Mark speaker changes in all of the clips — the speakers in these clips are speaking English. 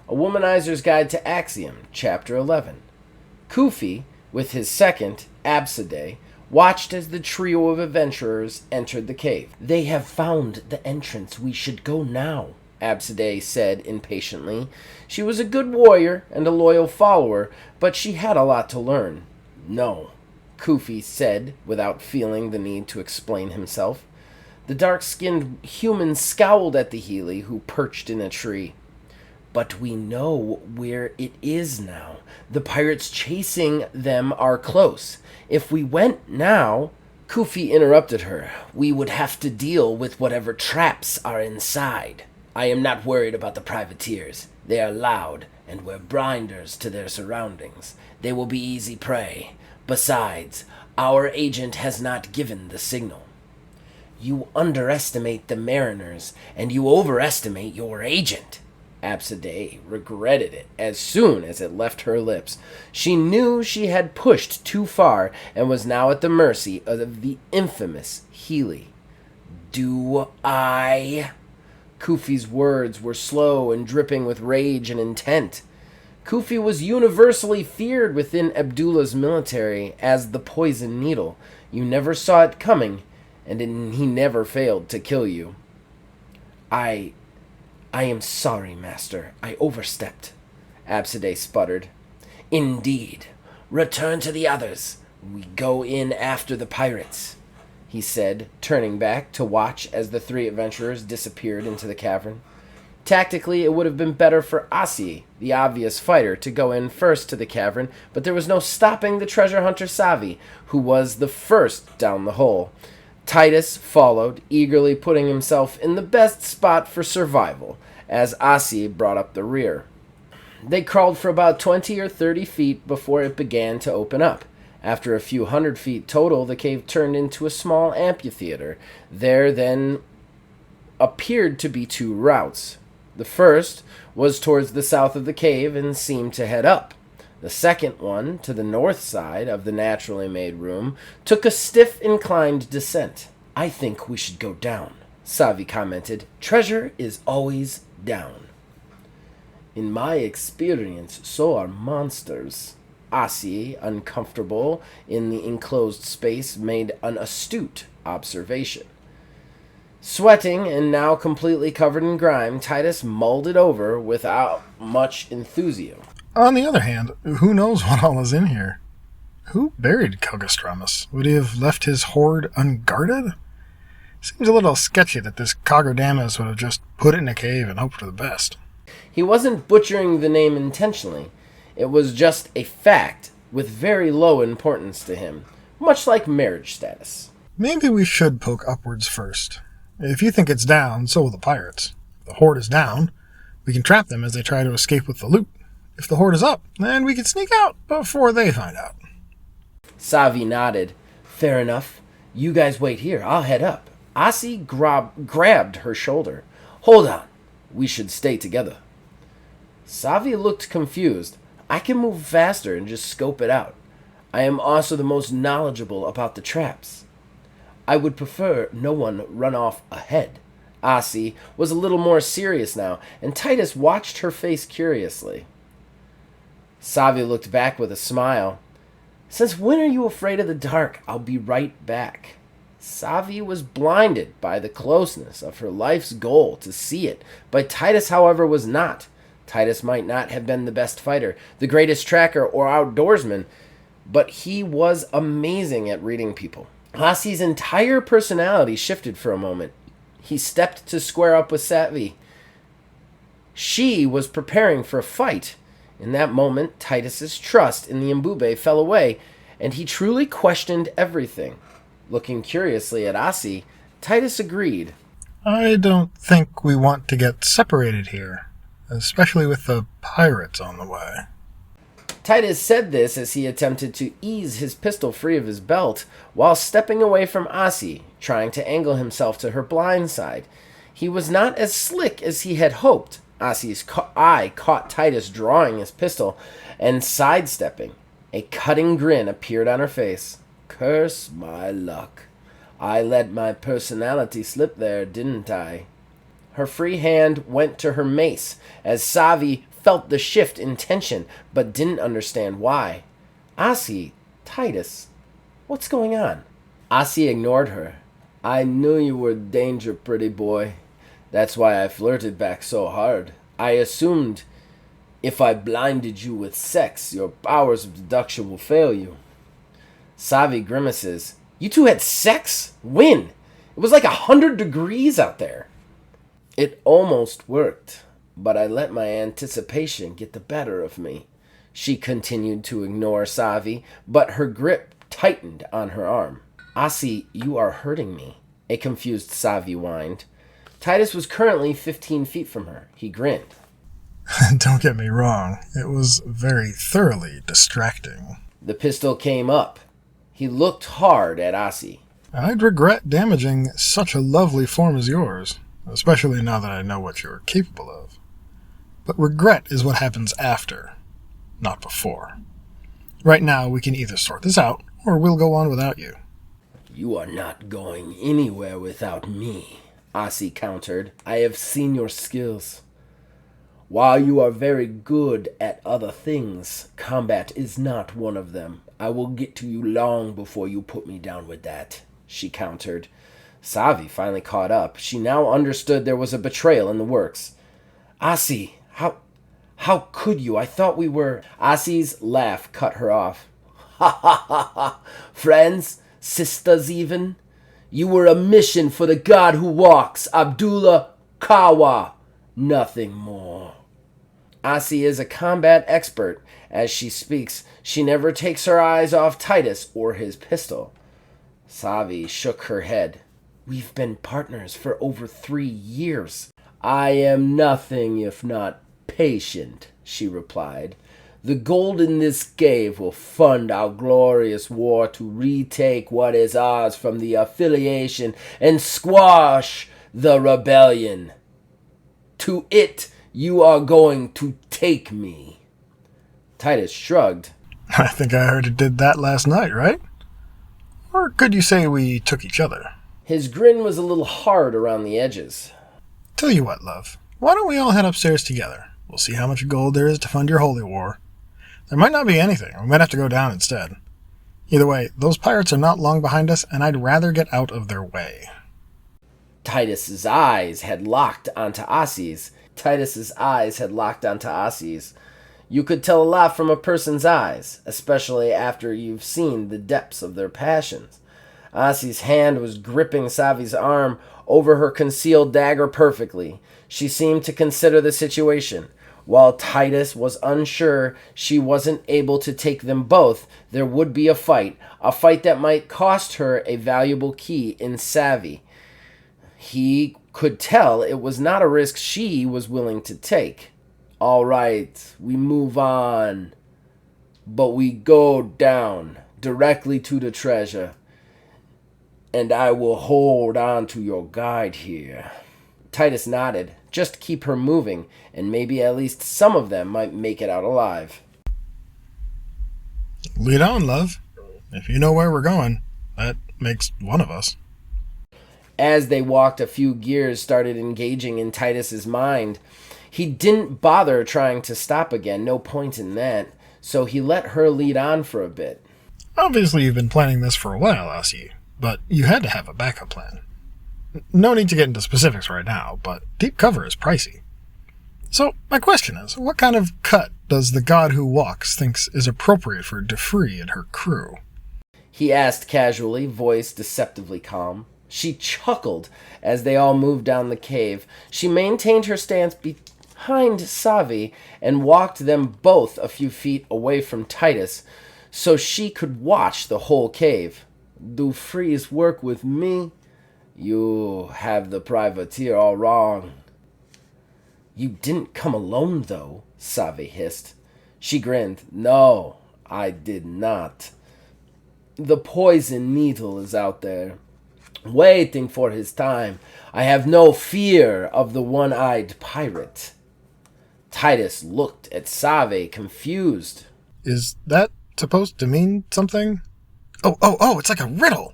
Speaker 1: A Womanizer's Guide to Axiom, Chapter 11. Kufi, with his second, Absiday, watched as the trio of adventurers entered the cave. "They have found the entrance. We should go now," Absiday said impatiently. She was a good warrior and a loyal follower, but she had a lot to learn. "No," Kufi said, without feeling the need to explain himself. The dark-skinned human scowled at the Healy, who perched in a tree. "But we know where it is now. The pirates chasing them are close. If we went now," Kufi interrupted her, "we would have to deal with whatever traps are inside. I am not worried about the privateers. They are loud, and we're blinders to their surroundings. They will be easy prey. Besides, our agent has not given the signal." "You underestimate the mariners, and you overestimate your agent." Absiday regretted it as soon as it left her lips. She knew she had pushed too far and was now at the mercy of the infamous Healy. "Do I?" Kufi's words were slow and dripping with rage and intent. Kufi was universally feared within Abdullah's military as the poison needle. You never saw it coming, and he never failed to kill you. I am sorry, Master. I overstepped," Absiday sputtered. "Indeed. Return to the others. We go in after the pirates," he said, turning back to watch as the three adventurers disappeared into the cavern. Tactically, it would have been better for Asi, the obvious fighter, to go in first to the cavern, but there was no stopping the treasure hunter Savi, who was the first down the hole. Titus followed, eagerly putting himself in the best spot for survival, as Asi brought up the rear. They crawled for about 20 or 30 feet before it began to open up. After a few hundred feet total, the cave turned into a small amphitheater. There then appeared to be two routes. The first was towards the south of the cave and seemed to head up. The second one, to the north side of the naturally made room, took a stiff inclined descent. "I think we should go down," Savi commented. "Treasure is always down." "In my experience, so are monsters." Asi, uncomfortable in the enclosed space, made an astute observation. Sweating and now completely covered in grime, Titus mulled it over without much enthusiasm.
Speaker 2: On the other hand, who knows what all is in here? Who buried Kogastramus? Would he have left his hoard unguarded? Seems a little sketchy that this Kogodamus would have just put it in a cave and hoped for the best.
Speaker 1: He wasn't butchering the name intentionally. It was just a fact with very low importance to him, much like marriage status.
Speaker 2: Maybe we should poke upwards first. If you think it's down, so will the pirates. If the hoard is down, we can trap them as they try to escape with the loot. If the hoard is up, then we can sneak out before they find out.
Speaker 1: Savi nodded. "Fair enough. You guys wait here. I'll head up." Asi grabbed her shoulder. "Hold on. We should stay together." Savi looked confused. "I can move faster and just scope it out. I am also the most knowledgeable about the traps." "I would prefer no one run off ahead." Asi was a little more serious now, and Titus watched her face curiously. Savi looked back with a smile. "Since when are you afraid of the dark? I'll be right back." Savi was blinded by the closeness of her life's goal to see it, but Titus, however, was not. Titus might not have been the best fighter, the greatest tracker, or outdoorsman, but he was amazing at reading people. Asi's entire personality shifted for a moment. He stepped to square up with Savi. She was preparing for a fight. In that moment, Titus's trust in the Mbube fell away, and he truly questioned everything. Looking curiously at Asi, Titus agreed.
Speaker 2: "I don't think we want to get separated here, especially with the pirates on the way."
Speaker 1: Titus said this as he attempted to ease his pistol free of his belt while stepping away from Asi, trying to angle himself to her blind side. He was not as slick as he had hoped. Asi's eye caught Titus drawing his pistol and sidestepping. A cutting grin appeared on her face. "Curse my luck. I let my personality slip there, didn't I?" Her free hand went to her mace as Savi felt the shift in tension, but didn't understand why. Asi, Titus, what's going on? Asi ignored her. I knew you were danger, pretty boy. That's why I flirted back so hard. I assumed if I blinded you with sex, your powers of deduction will fail you. Savi grimaces. You two had sex? When? It was like 100 degrees out there. It almost worked, but I let my anticipation get the better of me. She continued to ignore Savi, but her grip tightened on her arm. Asi, you are hurting me, a confused Savi whined. Titus was currently 15 feet from her. He grinned.
Speaker 2: Don't get me wrong, it was very thoroughly distracting.
Speaker 1: The pistol came up. He looked hard at Asi.
Speaker 2: I'd regret damaging such a lovely form as yours, especially now that I know what you're capable of. But regret is what happens after, not before. Right now, we can either sort this out, or we'll go on without you.
Speaker 1: You are not going anywhere without me, Asi countered. I have seen your skills. While you are very good at other things, combat is not one of them. I will get to you long before you put me down with that, she countered. Savi finally caught up. She now understood there was a betrayal in the works. Asi, how could you? I thought we were... Asi's laugh cut her off. Ha ha ha ha! Friends? Sisters even? You were a mission for the god who walks, Abdullah Kawa. Nothing more. Asi is a combat expert. As she speaks, she never takes her eyes off Titus or his pistol. Savi shook her head. We've been partners for over 3 years. I am nothing if not patient, she replied. The gold in this cave will fund our glorious war to retake what is ours from the affiliation and squash the rebellion. To it, you are going to take me. Titus shrugged.
Speaker 2: I think I heard it did that last night, right? Or could you say we took each other?
Speaker 1: His grin was a little hard around the edges.
Speaker 2: Tell you what, love. Why don't we all head upstairs together? We'll see how much gold there is to fund your holy war. There might not be anything. We might have to go down instead. Either way, those pirates are not long behind us, and I'd rather get out of their way.
Speaker 1: Titus's eyes had locked onto Asi's. You could tell a lot from a person's eyes, especially after you've seen the depths of their passions. Asi's hand was gripping Savi's arm over her concealed dagger perfectly. She seemed to consider the situation. While Titus was unsure she wasn't able to take them both, there would be a fight that might cost her a valuable key in Savi. He could tell it was not a risk she was willing to take. All right, we move on, but we go down directly to the treasure, and I will hold on to your guide here. Titus nodded. Just keep her moving, and maybe at least some of them might make it out alive.
Speaker 2: Lead on, love. If you know where we're going, that makes one of us.
Speaker 1: As they walked, a few gears started engaging in Titus's mind. He didn't bother trying to stop again, no point in that, so he let her lead on for a bit.
Speaker 2: Obviously you've been planning this for a while, Asi, but you had to have a backup plan. No need to get into specifics right now, but deep cover is pricey. So, my question is, what kind of cut does the god who walks thinks is appropriate for Defree and her crew?
Speaker 1: He asked casually, voice deceptively calm. She chuckled as they all moved down the cave. She maintained her stance behind Savi and walked them both a few feet away from Titus so she could watch the whole cave. Defree's work with me? You have the privateer all wrong. You didn't come alone, though, Savi hissed. She grinned. No, I did not. The poison needle is out there, waiting for his time. I have no fear of the one-eyed pirate. Titus looked at Savi, confused.
Speaker 2: Is that supposed to mean something? Oh, it's like a riddle.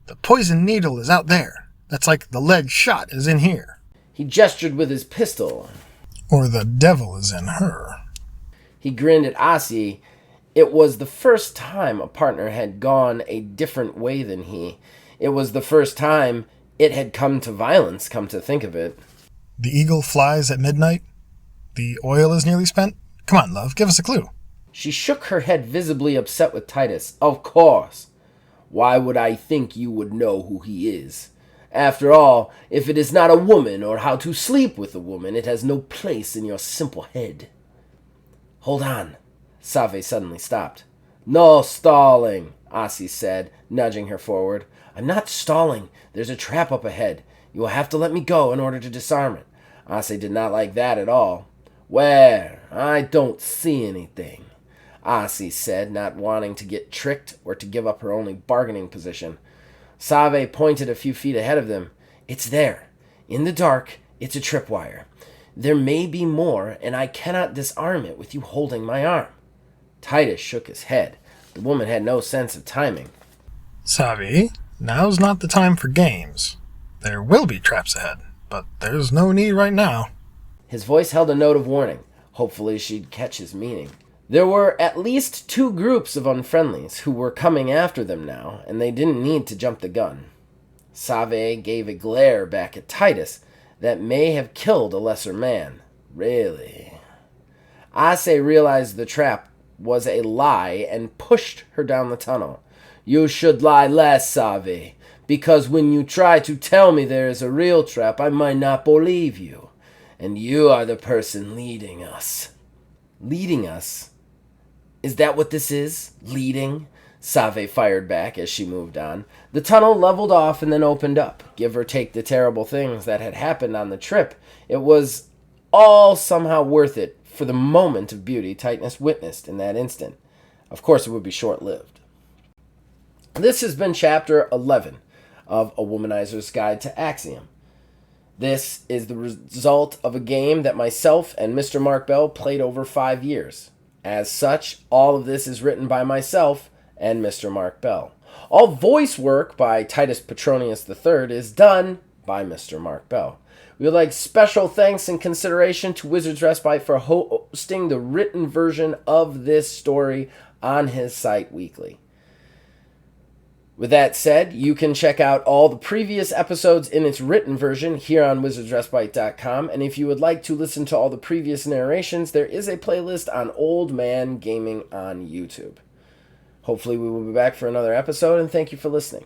Speaker 2: The poison needle is out there. That's like the lead shot is in here.
Speaker 1: He gestured with his pistol.
Speaker 2: Or the devil is in her.
Speaker 1: He grinned at Asi. It was the first time a partner had gone a different way than he. It was the first time it had come to violence, come to think of it.
Speaker 2: The eagle flies at midnight? The oil is nearly spent? Come on, love, give us a clue.
Speaker 1: She shook her head, visibly upset with Titus. Of course. Why would I think you would know who he is? After all, if it is not a woman or how to sleep with a woman, it has no place in your simple head. Hold on. Save suddenly stopped. No stalling, Asi said, nudging her forward. I'm not stalling. There's a trap up ahead. You will have to let me go in order to disarm it. Asi did not like that at all. Where? I don't see anything, Asi said, not wanting to get tricked or to give up her only bargaining position. Save pointed a few feet ahead of them. It's there. In the dark, it's a tripwire. There may be more, and I cannot disarm it with you holding my arm. Titus shook his head. The woman had no sense of timing.
Speaker 2: Savi, now's not the time for games. There will be traps ahead, but there's no need right now.
Speaker 1: His voice held a note of warning. Hopefully she'd catch his meaning. There were at least 2 groups of unfriendlies who were coming after them now, and they didn't need to jump the gun. Save gave a glare back at Titus that may have killed a lesser man. Really? Ase realized the trap was a lie and pushed her down the tunnel. You should lie less, Save, because when you try to tell me there is a real trap, I might not believe you. And you are the person leading us. Leading us? Is that what this is? Leading? Save fired back as she moved on. The tunnel leveled off and then opened up. Give or take the terrible things that had happened on the trip, it was all somehow worth it for the moment of beauty Titus witnessed in that instant. Of course, it would be short-lived. This has been Chapter 11 of A Womanizer's Guide to Axiom. This is the result of a game that myself and Mr. Mark Bell played over 5 years. As such, all of this is written by myself and Mr. Mark Bell. All voice work by Titus Petronius III is done by Mr. Mark Bell. We would like special thanks and consideration to Wizard's Respite for hosting the written version of this story on his site weekly. With that said, you can check out all the previous episodes in its written version here on wizardsrespite.com, and if you would like to listen to all the previous narrations, there is a playlist on Old Man Gaming on YouTube. Hopefully we will be back for another episode, and thank you for listening.